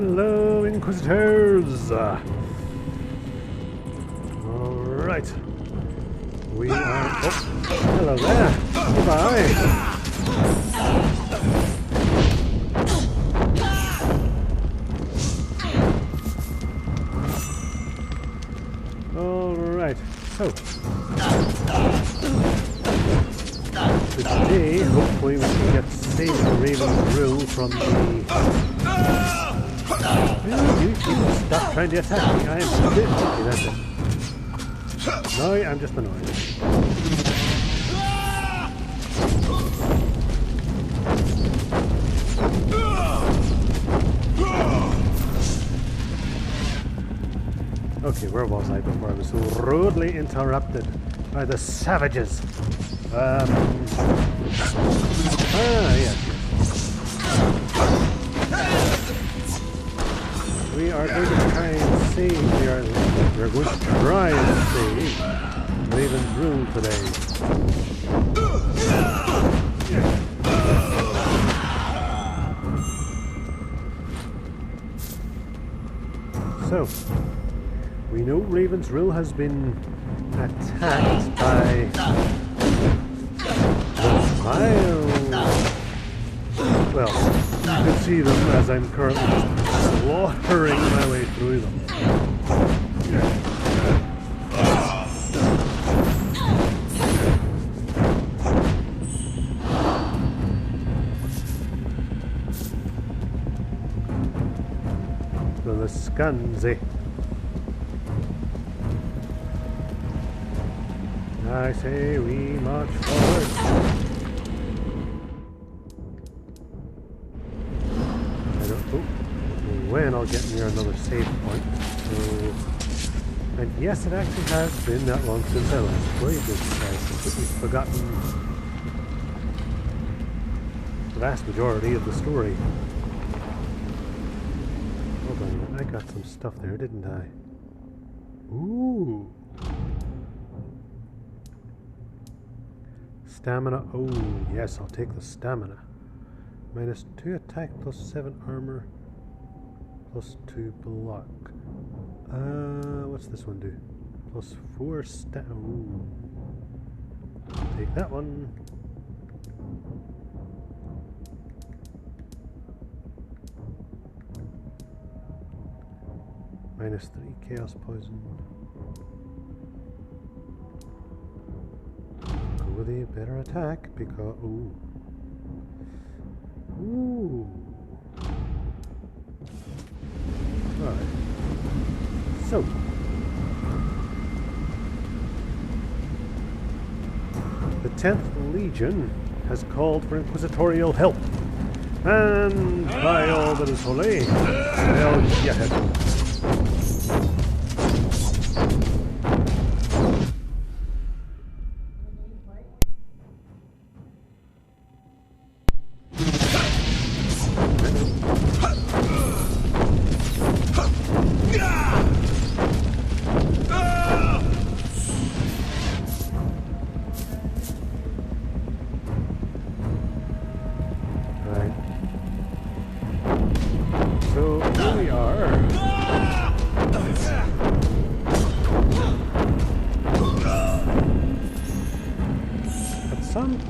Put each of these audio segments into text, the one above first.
Hello, Inquisitors! Alright. We are... Oh, hello there! Goodbye! Alright, so... today, hopefully we can get Save the Raven's Rule from the... You stop trying to attack me. I am busy. That's it. No, I'm just annoyed. Okay, where was I before I was so rudely interrupted by the savages? Yes. We are going to try and save. We're going to try and save Raven's Rule today. So, we know Raven's Rule has been attacked by the Vile. Well, you can see them as I'm currently just slaughtering my way through them. So the Scanzi. I say we march forward. I don't know when I'll get near another save point. So, and yes, it actually has been that long since I last played this. I've completely forgotten the vast majority of the story. Hold on a minute, I got some stuff there, didn't I? Ooh. Stamina. Oh, yes, I'll take the stamina. Minus 2 attack, plus 7 armor, plus 2 block. What's this one do? Plus 4 stat. Ooh. Take that one. Minus 3 chaos poison. With a better attack because ooh. Alright. So the 10th Legion has called for inquisitorial help. And by all that is holy, they'll get it.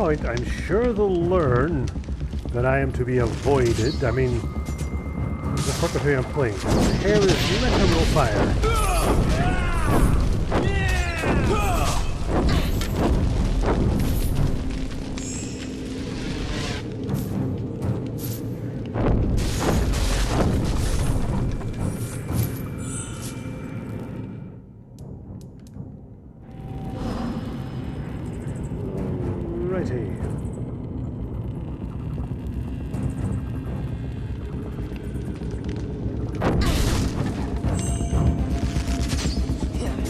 I'm sure they'll learn that I am to be avoided. I mean, the fuck of who I'm playing. Here is you let him roll fire.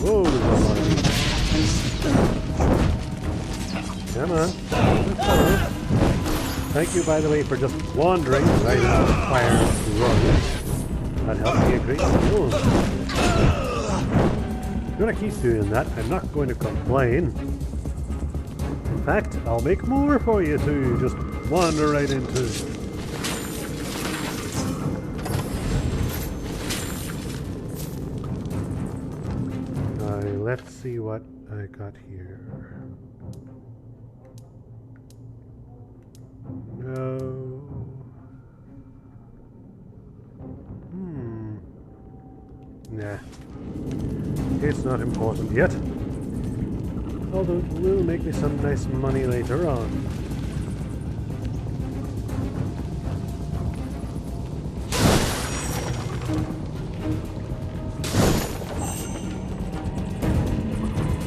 Whoa, there's a lot of these. Come on. Thank you, by the way, for just wandering right out of the fire run. That helped me a great deal. I'm going to keep doing that. I'm not going to complain. In fact, I'll make more for you to just wander right into. see what I got here. No. Nah. It's not important yet. Although it will make me some nice money later on.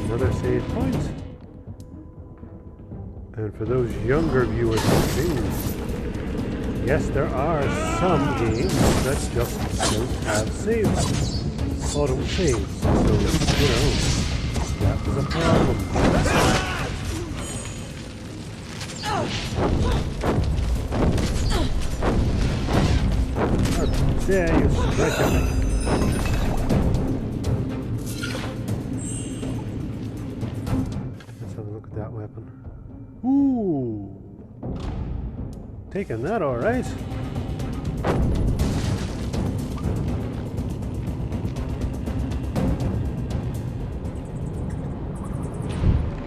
Another save point. And for those younger viewers watching, yes, there are some games that just don't have saves. Auto saves, so, you know, that was a problem. How dare you strike at me? Let's have a look at that weapon. Ooh! Taking that alright.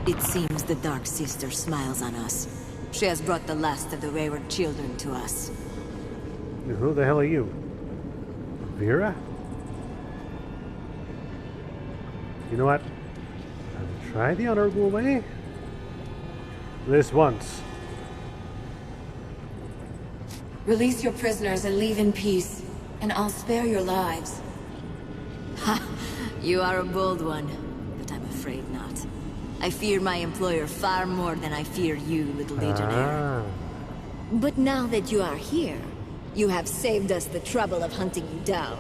It seems the Dark Sister smiles on us. She has brought the last of the wayward children to us. Who the hell are you? Vera? You know what? I'll try the honorable way. This once. Release your prisoners and leave in peace, and I'll spare your lives. Ha! You are a bold one, but I'm afraid not. I fear my employer far more than I fear you, little Legionnaire. But now that you are here, you have saved us the trouble of hunting you down.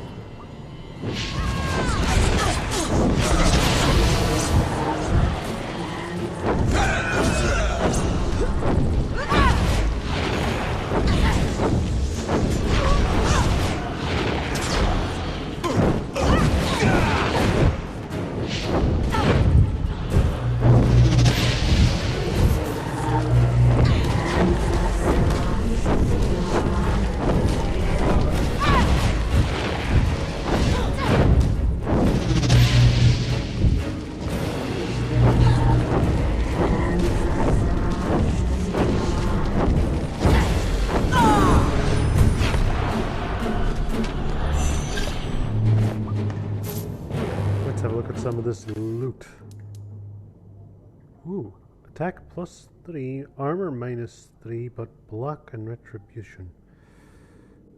Some of this loot. Ooh, attack +3, armor -3, but block and retribution.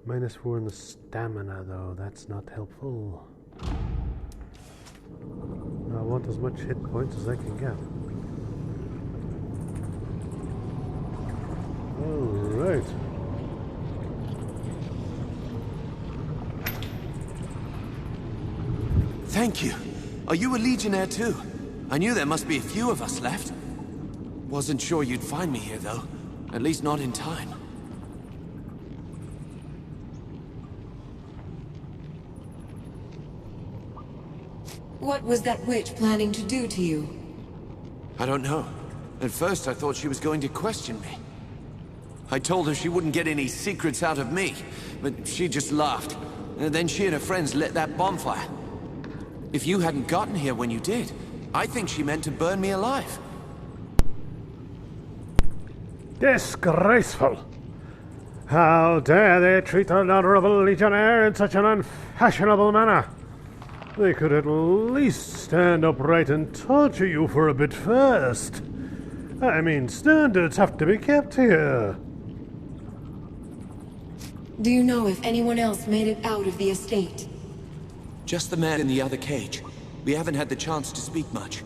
-4 in the stamina, though. That's not helpful. I want as much hit points as I can get. Alright. Thank you. Are you a Legionnaire too? I knew there must be a few of us left. Wasn't sure you'd find me here though. At least not in time. What was that witch planning to do to you? I don't know. At first I thought she was going to question me. I told her she wouldn't get any secrets out of me, but she just laughed. And then she and her friends lit that bonfire. If you hadn't gotten here when you did, I think she meant to burn me alive. Disgraceful! How dare they treat an honorable Legionnaire in such an unfashionable manner? They could at least stand upright and torture you for a bit first. I mean, standards have to be kept here. Do you know if anyone else made it out of the estate? Just the man in the other cage. We haven't had the chance to speak much.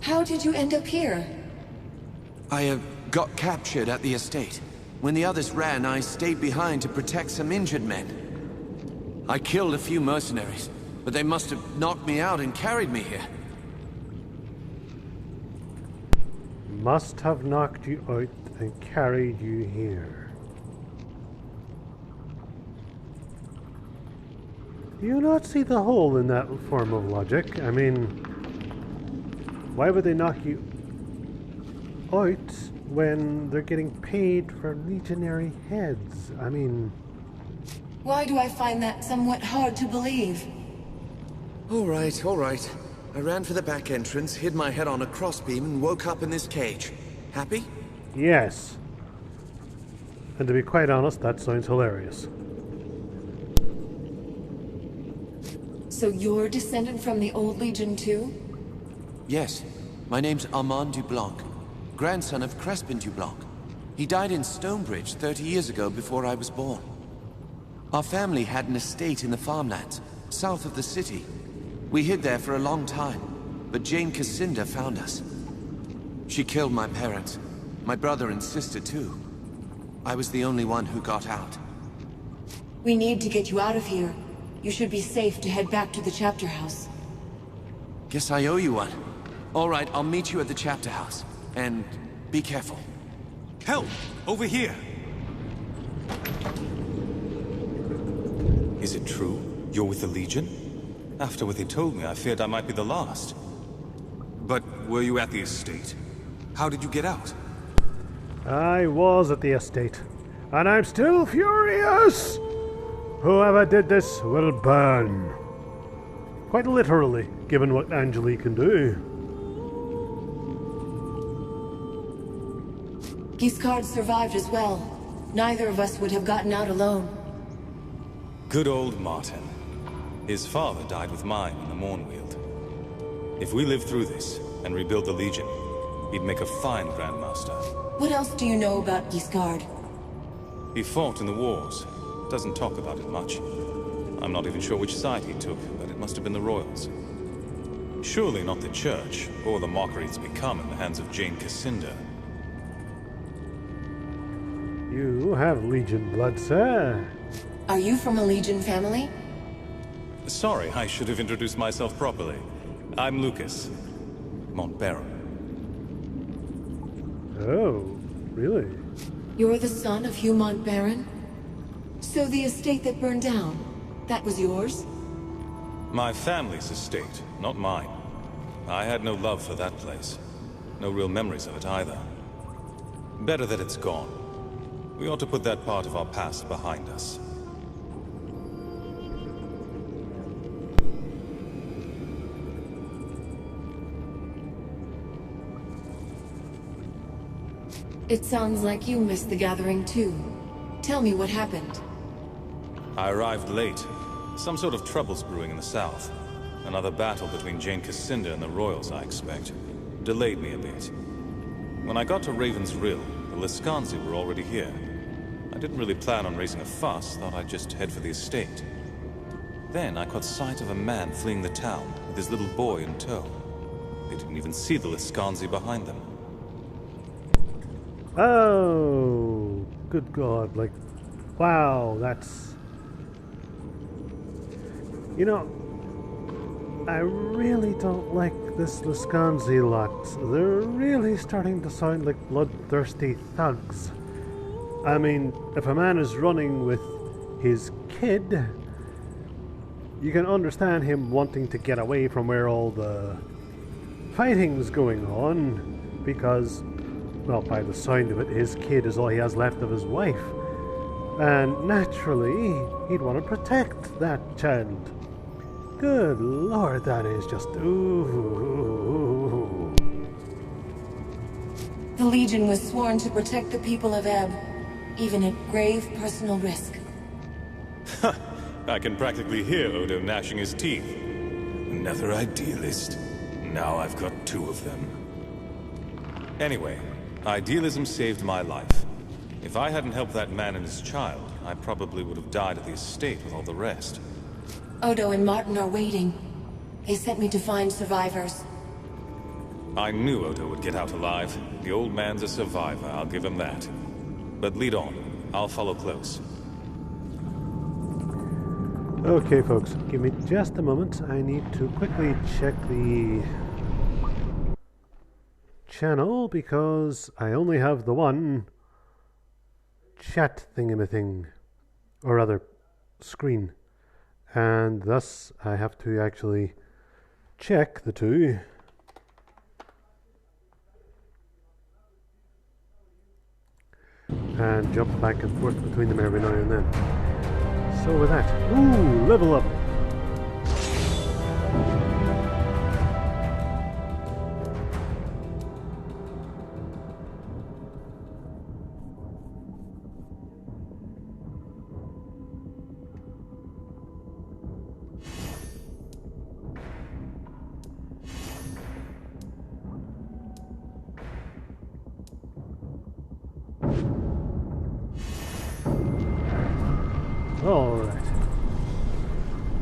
How did you end up here? I got captured at the estate. When the others ran, I stayed behind to protect some injured men. I killed a few mercenaries, but they must have knocked me out and carried me here. Must have knocked you out and carried you here. Do you not see the hole in that form of logic? I mean, why would they knock you out when they're getting paid for legionary heads? I mean... Why do I find that somewhat hard to believe? All right, all right. I ran for the back entrance, hid my head on a crossbeam, and woke up in this cage. Happy? Yes. And to be quite honest, that sounds hilarious. So you're descended from the old Legion too? Yes. My name's Armand Dublanc, grandson of Crespin Dublanc. He died in Stonebridge 30 years ago before I was born. Our family had an estate in the farmlands, south of the city. We hid there for a long time, but Jane Cassinda found us. She killed my parents, my brother and sister too. I was the only one who got out. We need to get you out of here. You should be safe to head back to the chapter house. Guess I owe you one. All right, I'll meet you at the chapter house. And be careful. Help! Over here! Is it true? You're with the Legion? After what they told me, I feared I might be the last. But were you at the estate? How did you get out? I was at the estate, and I'm still furious! Whoever did this will burn. Quite literally, given what Angelique can do. Giscard survived as well. Neither of us would have gotten out alone. Good old Martin. His father died with mine in the Mournweald. If we live through this and rebuild the Legion, he'd make a fine Grandmaster. What else do you know about Giscard? He fought in the wars. Doesn't talk about it much. I'm not even sure which side he took, but it must have been the Royals. Surely not the Church, or the mockery it's become in the hands of Jane Cassinda. You have Legion blood, sir. Are you from a Legion family? Sorry, I should have introduced myself properly. I'm Lucas. Montbaron. Oh, really? You're the son of Hugh Montbaron? So the estate that burned down, that was yours? My family's estate, not mine. I had no love for that place. No real memories of it either. Better that it's gone. We ought to put that part of our past behind us. It sounds like you missed the gathering too. Tell me what happened. I arrived late. Some sort of trouble's brewing in the south. Another battle between Jane Cassinda and the Royals, I expect. Delayed me a bit. When I got to Raven's Rill, the Liscanzi were already here. I didn't really plan on raising a fuss, thought I'd just head for the estate. Then I caught sight of a man fleeing the town, with his little boy in tow. They didn't even see the Liscanzi behind them. Oh, good God, like, wow, that's... You know, I really don't like this Liscanzi lot. They're really starting to sound like bloodthirsty thugs. I mean, if a man is running with his kid, you can understand him wanting to get away from where all the fighting's going on, because, well, by the sound of it, his kid is all he has left of his wife. And naturally, he'd want to protect that child. Good Lord, that is just ooh. The Legion was sworn to protect the people of Ebb, even at grave personal risk. I can practically hear Odo gnashing his teeth. Another idealist. Now I've got two of them. Anyway, idealism saved my life. If I hadn't helped that man and his child, I probably would have died at the estate with all the rest. Odo and Martin are waiting. They sent me to find survivors. I knew Odo would get out alive. The old man's a survivor, I'll give him that. But lead on. I'll follow close. Okay, folks, give me just a moment. I need to quickly check the channel because I only have the one chat thingamathing, or rather, screen. And thus, I have to actually check the two. And jump back and forth between them every now and then. So with that, ooh, level up! Alright.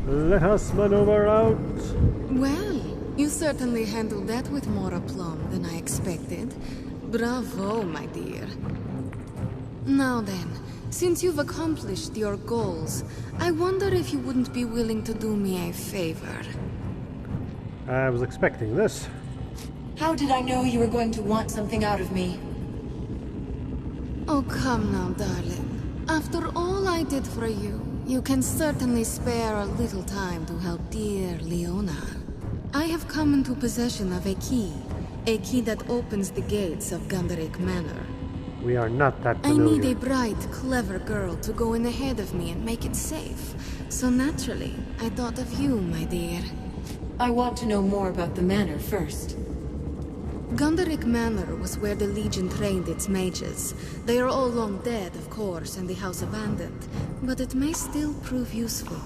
Let us maneuver out. Well, you certainly handled that with more aplomb than I expected. Bravo, my dear. Now then, since you've accomplished your goals, I wonder if you wouldn't be willing to do me a favor. I was expecting this. How did I know you were going to want something out of me? Oh, come now, darling. After all I did for you, you can certainly spare a little time to help dear Leona. I have come into possession of a key that opens the gates of Gunderic Manor. We are not that I familiar. need a bright, clever girl to go in ahead of me and make it safe. So naturally, I thought of you, my dear. I want to know more about the manor first. Gunderic Manor was where the Legion trained its mages. They are all long dead, of course, and the house abandoned. But it may still prove useful.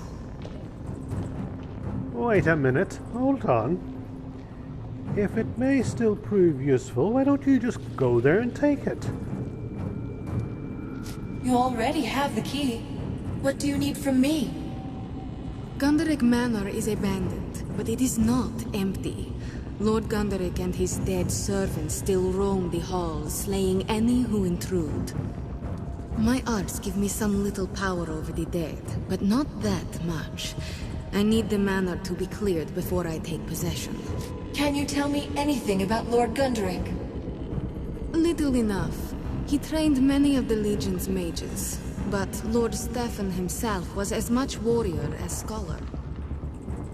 Wait a minute. Hold on. If it may still prove useful, why don't you just go there and take it? You already have the key. What do you need from me? Gunderic Manor is abandoned, but it is not empty. Lord Gunderic and his dead servants still roam the halls, slaying any who intrude. My arts give me some little power over the dead, but not that much. I need the manor to be cleared before I take possession. Can you tell me anything about Lord Gunderic? Little enough. He trained many of the Legion's mages, but Lord Stefan himself was as much warrior as scholar.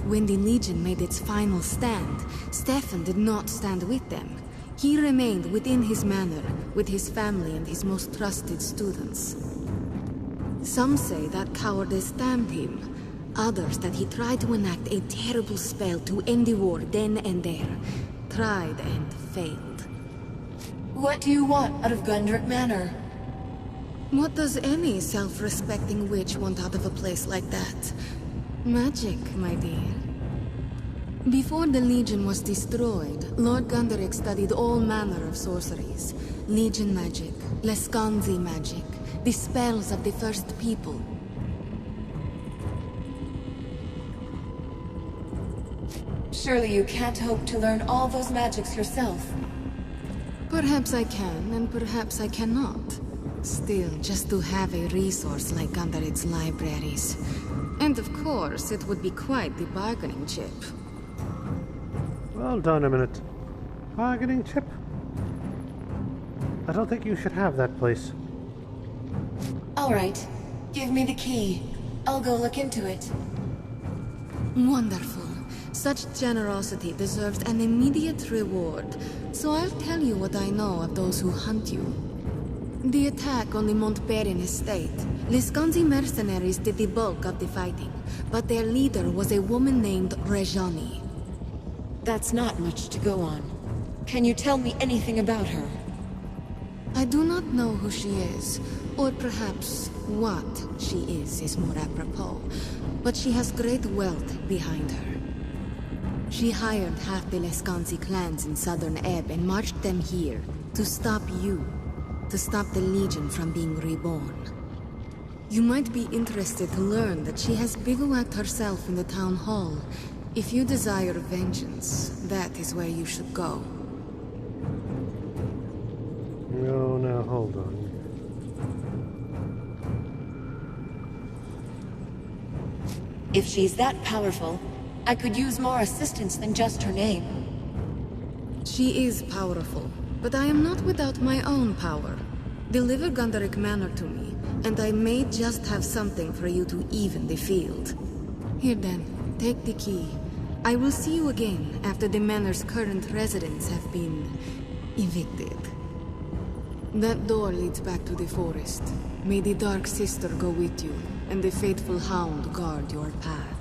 When the Legion made its final stand, Stefan did not stand with them. He remained within his manor, with his family and his most trusted students. Some say that cowardice damned him. Others that he tried to enact a terrible spell to end the war then and there. Tried and failed. What do you want out of Gunderic Manor? What does any self-respecting witch want out of a place like that? Magic, my dear. Before the Legion was destroyed, Lord Gunderic studied all manner of sorceries. Legion magic, Lescanzi magic, the spells of the First People. Surely you can't hope to learn all those magics yourself. Perhaps I can, and perhaps I cannot. Still, just to have a resource like Gunderic's libraries. And of course, it would be quite the bargaining chip. Hold on a minute. Bargaining chip? I don't think you should have that place. Alright. Give me the key. I'll go look into it. Wonderful. Such generosity deserves an immediate reward, so I'll tell you what I know of those who hunt you. The attack on the Montbarren estate. Lescanzi mercenaries did the bulk of the fighting, but their leader was a woman named Rejani. That's not much to go on. Can you tell me anything about her? I do not know who she is, or perhaps what she is more apropos, but she has great wealth behind her. She hired half the Lescanzi clans in southern Ebb and marched them here to stop you, to stop the Legion from being reborn. You might be interested to learn that she has bivouacked herself in the town hall. If you desire vengeance, that is where you should go. No, now hold on. If she's that powerful, I could use more assistance than just her name. She is powerful, but I am not without my own power. Deliver Gunderic Manor to me, and I may just have something for you to even the field. Here then, take the key. I will see you again after the manor's current residents have been evicted. That door leads back to the forest. May the Dark Sister go with you, and the faithful hound guard your path.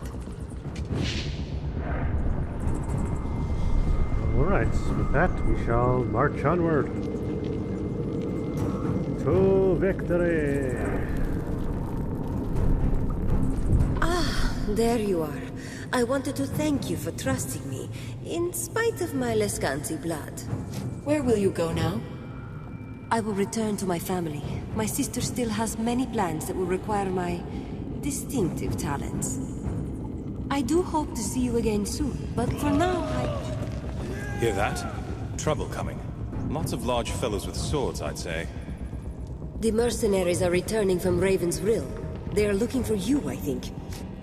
Alright, with that we shall march onward. To victory! There you are. I wanted to thank you for trusting me, in spite of my Lescanzi blood. Where will you go now? I will return to my family. My sister still has many plans that will require my distinctive talents. I do hope to see you again soon, but for now, Hear that? Trouble coming. Lots of large fellows with swords, I'd say. The mercenaries are returning from Raven's Rill. They are looking for you, I think.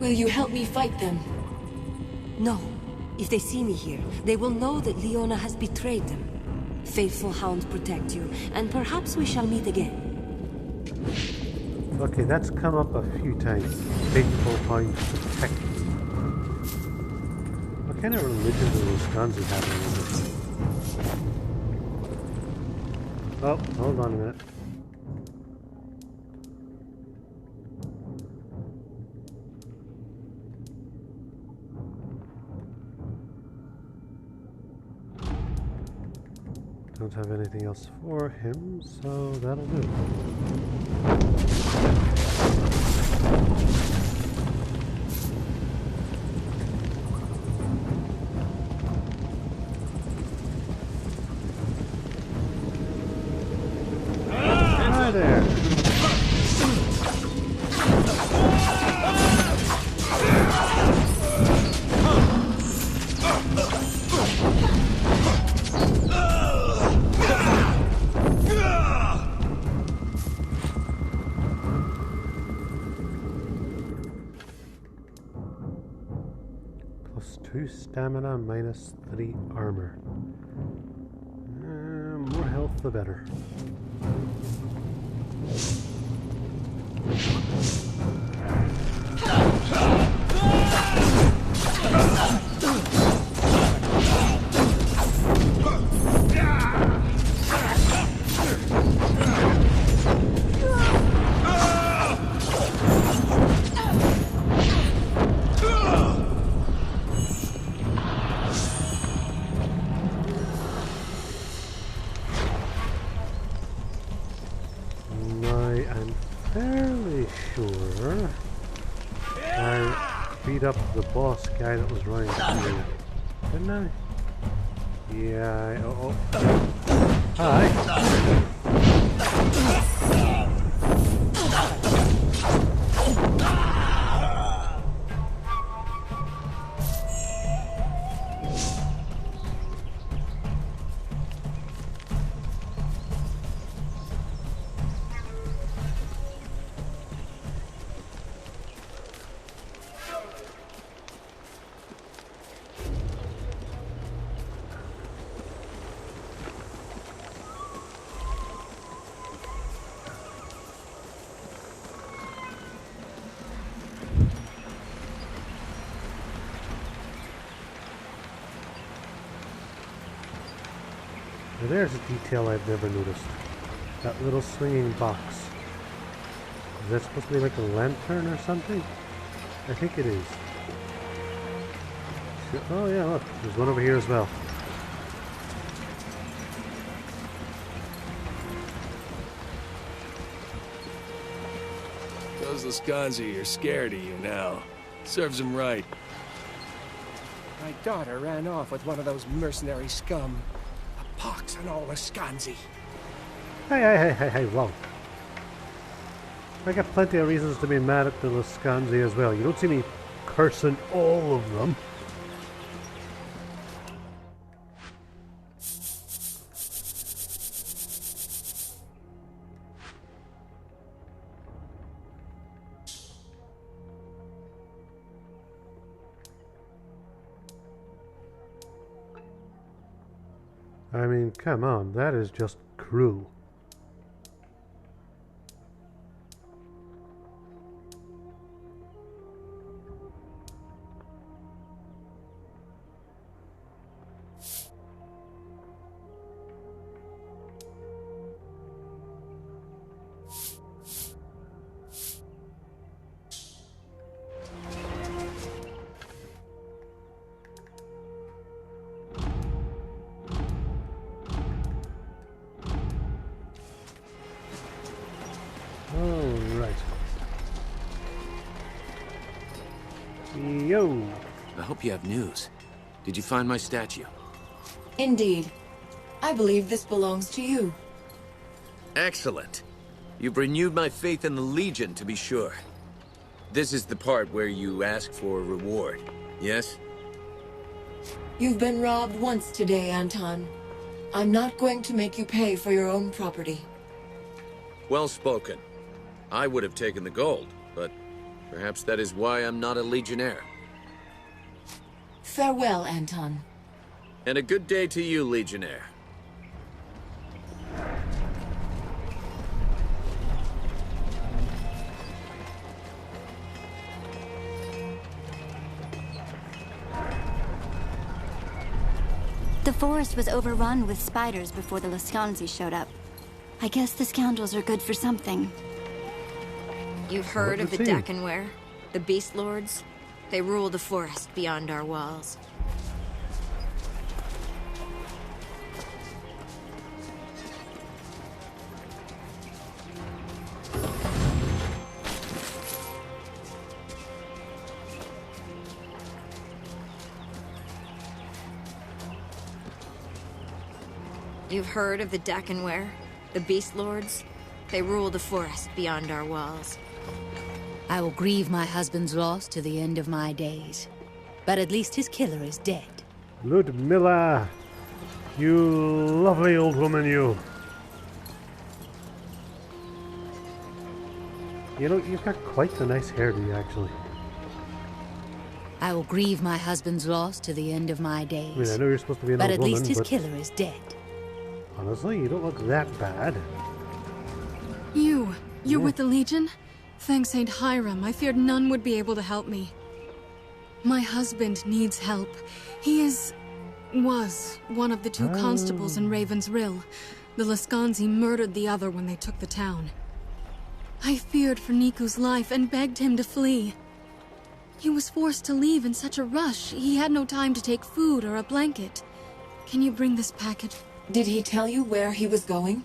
Will you help me fight them? No. If they see me here, they will know that Leona has betrayed them. Faithful hounds protect you, and perhaps we shall meet again. Okay, that's come up a few times. Faithful hounds protect. What kind of religion do those Skanzi have in this? Oh, hold on a minute. Don't have anything else for him, so that'll do. Hi there. +2 stamina, -3 armor. More health, the better. Up the boss guy that was running through, didn't I? Yeah, oh. Hi. Now there's a detail I've never noticed. That little swinging box. Is that supposed to be like a lantern or something? I think it is. Oh yeah, look, there's one over here as well. Those Laskanzi are scared of you now. Serves them right. My daughter ran off with one of those mercenary scum. A pox on all Laskanzi. Hey, whoa. I got plenty of reasons to be mad at the Laskanzi as well. You don't see me cursing all of them. I mean, come on, that is just cruel. Yo! I hope you have news. Did you find my statue? Indeed. I believe this belongs to you. Excellent. You've renewed my faith in the Legion, to be sure. This is the part where you ask for a reward, yes? You've been robbed once today, Anton. I'm not going to make you pay for your own property. Well spoken. I would have taken the gold, but perhaps that is why I'm not a Legionnaire. Farewell, Anton. And a good day to you, Legionnaire. The forest was overrun with spiders before the Lascanzi showed up. I guess the scoundrels are good for something. You've heard of the Dakenware? The Beast Lords? They rule the forest beyond our walls. You've heard of the Dakenware? The Beast Lords? They rule the forest beyond our walls. I will grieve my husband's loss to the end of my days. But at least his killer is dead. Ludmilla! You lovely old woman, you. You know, you've got quite a nice hairdo, actually. I will grieve my husband's loss to the end of my days. I mean, I know you're supposed to be an but old at woman, least his but killer is dead. honestly, you don't look that bad. You're with the Legion? Thanks Saint Hiram, I feared none would be able to help me. My husband needs help. He was one of the two constables in Raven's Rill. The Lascanzi murdered the other when they took the town. I feared for Niku's life and begged him to flee. He was forced to leave in such a rush, he had no time to take food or a blanket. Can you bring this package? Did he tell you where he was going?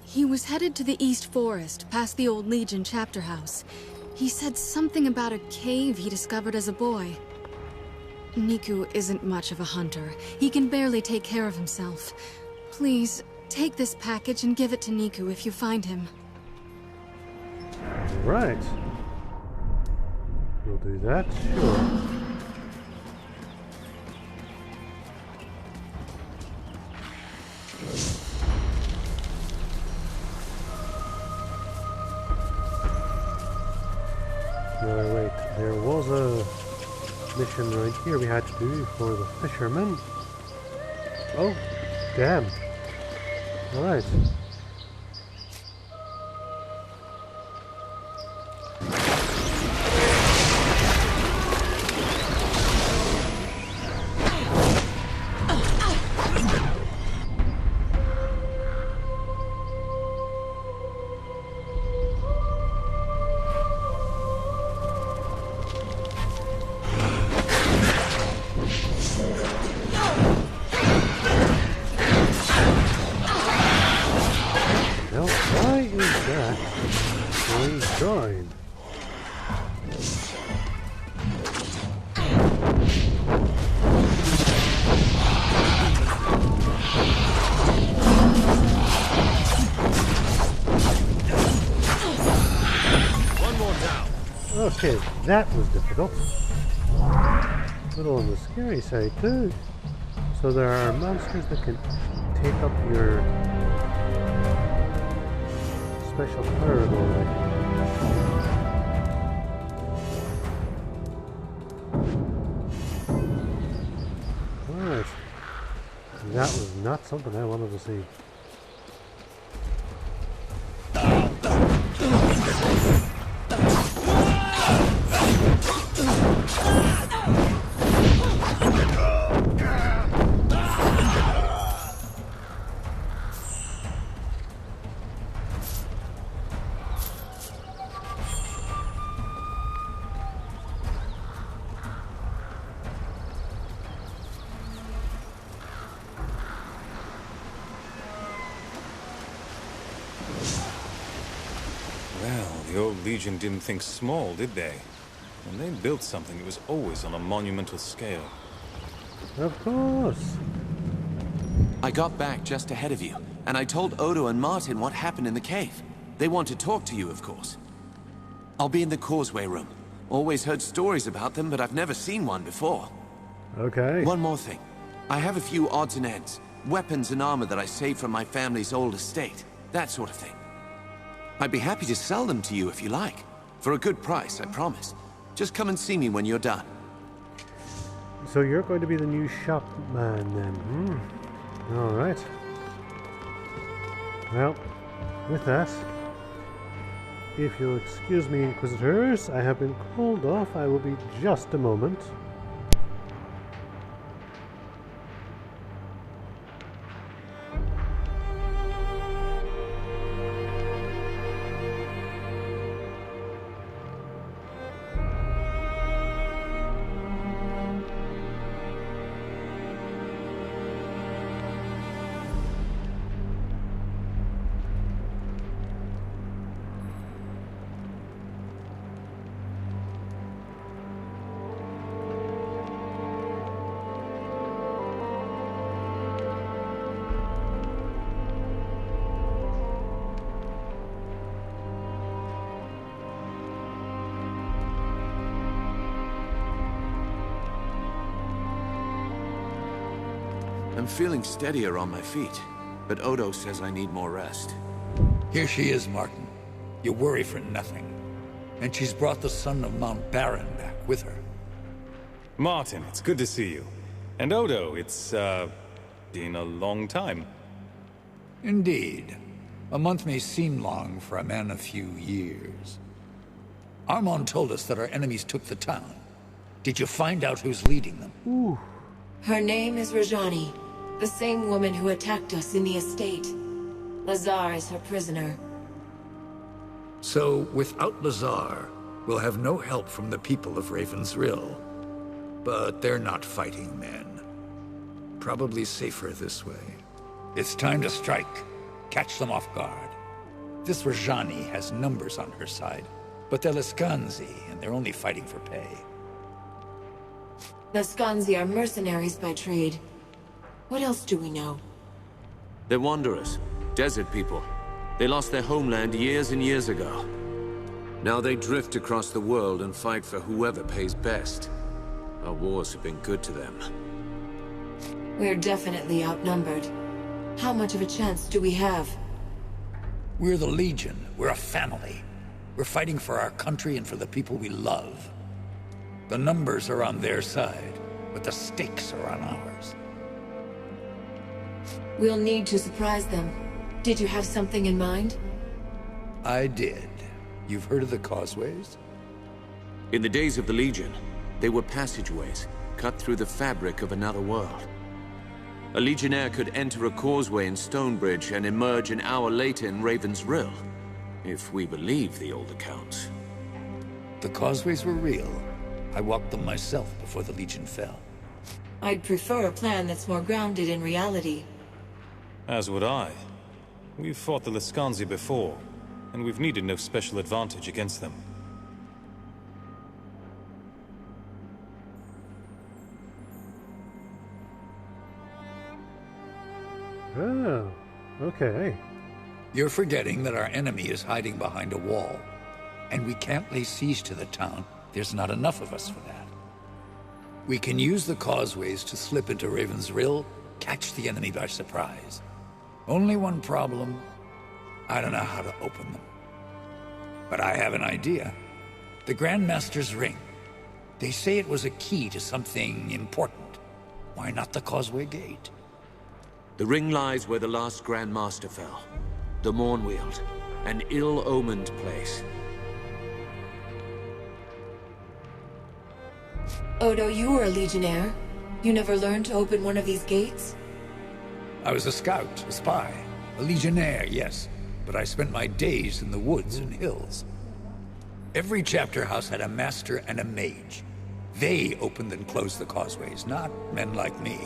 He was headed to the East Forest, past the old Legion chapter house. He said something about a cave he discovered as a boy. Niku isn't much of a hunter. He can barely take care of himself. Please, take this package and give it to Niku if you find him. Right. We'll do that, sure. Now wait, there was a mission right here we had to do for the fishermen. Oh, damn. Alright. Join. One more down. Okay, that was difficult. A little on the scary side too. So there are monsters that can take up your special power ability. Alright. That was not something I wanted to see. Well, the old Legion didn't think small, did they? When they built something, it was always on a monumental scale. Of course. I got back just ahead of you, and I told Odo and Martin what happened in the cave. They want to talk to you, of course. I'll be in the causeway room. Always heard stories about them, but I've never seen one before. Okay. One more thing. I have a few odds and ends. Weapons and armor that I saved from my family's old estate. That sort of thing. I'd be happy to sell them to you if you like. For a good price, I promise. Just come and see me when you're done. So you're going to be the new shopman then? Alright. Well, with that, if you'll excuse me, Inquisitors, I have been called off. I will be just a moment. I'm feeling steadier on my feet, but Odo says I need more rest. Here she is, Martin. You worry for nothing. And she's brought the son of Mount Baron back with her. Martin, it's good to see you. And Odo, it's, been a long time. Indeed. A month may seem long for a man of few years. Armand told us that our enemies took the town. Did you find out who's leading them? Ooh. Her name is Rajani, the same woman who attacked us in the estate. Lazar is her prisoner. So, without Lazar, we'll have no help from the people of Raven's Rill. But they're not fighting men. Probably safer this way. It's time to strike. Catch them off guard. This Rajani has numbers on her side, but they're Lascanzi, and they're only fighting for pay. The Skanzi are mercenaries by trade. What else do we know? They're wanderers, desert people. They lost their homeland years and years ago. Now they drift across the world and fight for whoever pays best. Our wars have been good to them. We're definitely outnumbered. How much of a chance do we have? We're the Legion. We're a family. We're fighting for our country and for the people we love. The numbers are on their side, but the stakes are on ours. We'll need to surprise them. Did you have something in mind? I did. You've heard of the causeways? In the days of the Legion, they were passageways, cut through the fabric of another world. A Legionnaire could enter a causeway in Stonebridge and emerge an hour later in Raven's Rill, if we believe the old accounts. The causeways were real. I walked them myself before the Legion fell. I'd prefer a plan that's more grounded in reality. As would I. We've fought the Lascanzi before, and we've needed no special advantage against them. Oh, okay. You're forgetting that our enemy is hiding behind a wall, and we can't lay siege to the town. There's not enough of us for that. We can use the causeways to slip into Raven's Rill, catch the enemy by surprise. Only one problem. I don't know how to open them. But I have an idea. The Grandmaster's ring. They say it was a key to something important. Why not the Causeway Gate? The ring lies where the last Grandmaster fell. The Mournweald. An ill-omened place. Odo, you were a Legionnaire. You never learned to open one of these gates? I was a scout, a spy, a Legionnaire, yes. But I spent my days in the woods and hills. Every chapter house had a master and a mage. They opened and closed the causeways, not men like me.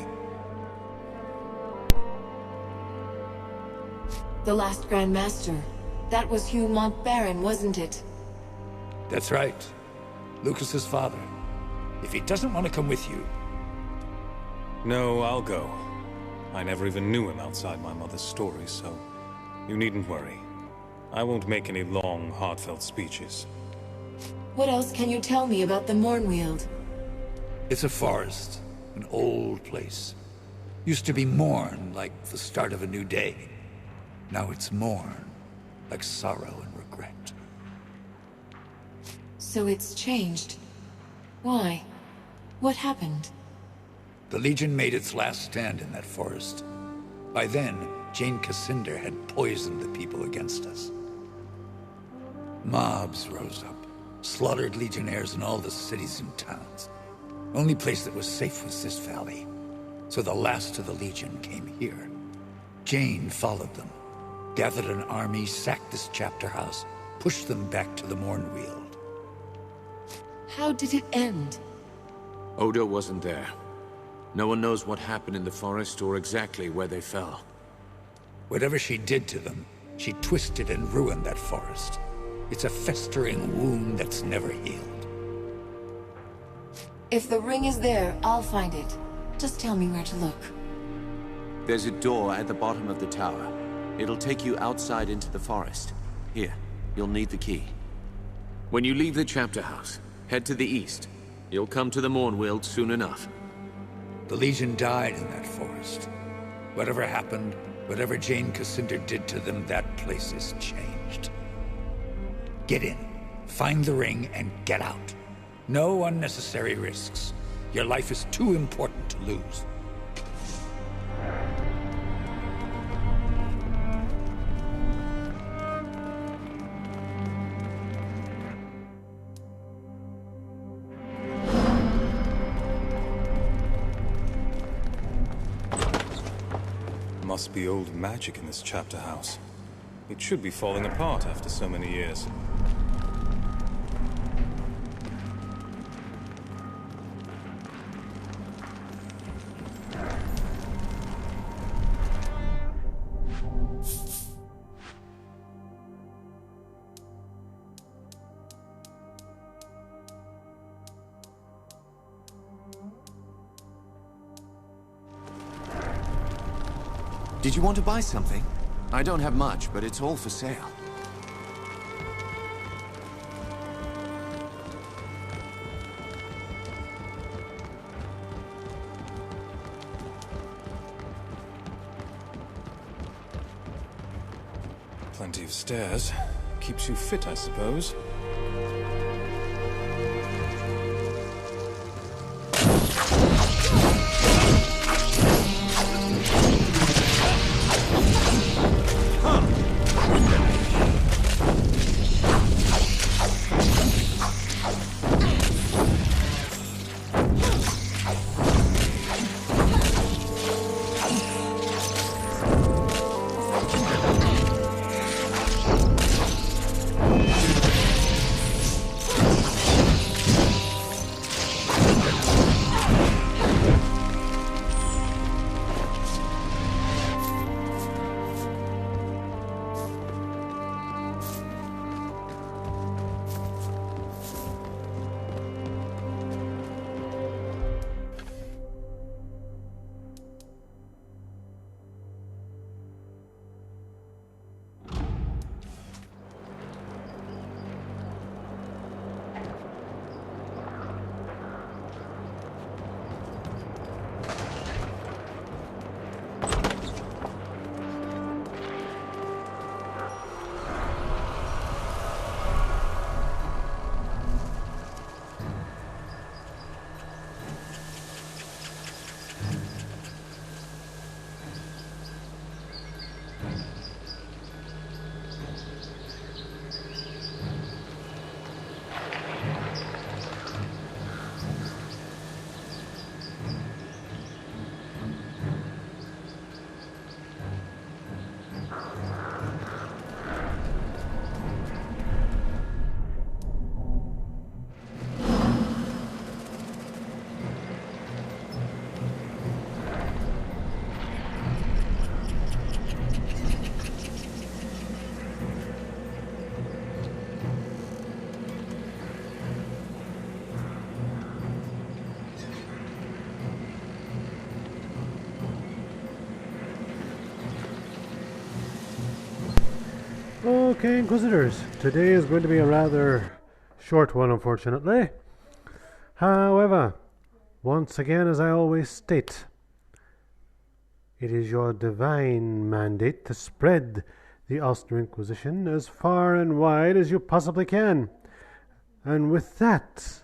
The last Grand Master. That was Hugh Montbaron, wasn't it? That's right. Lucas's father. If he doesn't want to come with you... No, I'll go. I never even knew him outside my mother's story, so you needn't worry. I won't make any long, heartfelt speeches. What else can you tell me about the Mournweald? It's a forest, an old place. Used to be morn, like the start of a new day. Now it's mourn, like sorrow and regret. So it's changed. Why? What happened? The Legion made its last stand in that forest. By then, Jane Cascinder had poisoned the people against us. Mobs rose up, slaughtered Legionnaires in all the cities and towns. Only place that was safe was this valley. So the last of the Legion came here. Jane followed them, gathered an army, sacked this chapter house, pushed them back to the Mournweald. How did it end? Odo wasn't there. No one knows what happened in the forest or exactly where they fell. Whatever she did to them, she twisted and ruined that forest. It's a festering wound that's never healed. If the ring is there, I'll find it. Just tell me where to look. There's a door at the bottom of the tower. It'll take you outside into the forest. Here, you'll need the key. When you leave the chapter house, head to the east. You'll come to the Mournweald soon enough. The Legion died in that forest. Whatever happened, whatever Jane Cascinder did to them, that place is changed. Get in, find the ring, and get out. No unnecessary risks. Your life is too important to lose. Must be old magic in this chapter house. It should be falling apart after so many years. Did you want to buy something? I don't have much, but it's all for sale. Plenty of stairs. Keeps you fit, I suppose. Okay, Inquisitors, today is going to be a rather short one, unfortunately. However, once again, as I always state, it is your divine mandate to spread the Ulster Inquisition as far and wide as you possibly can. And with that,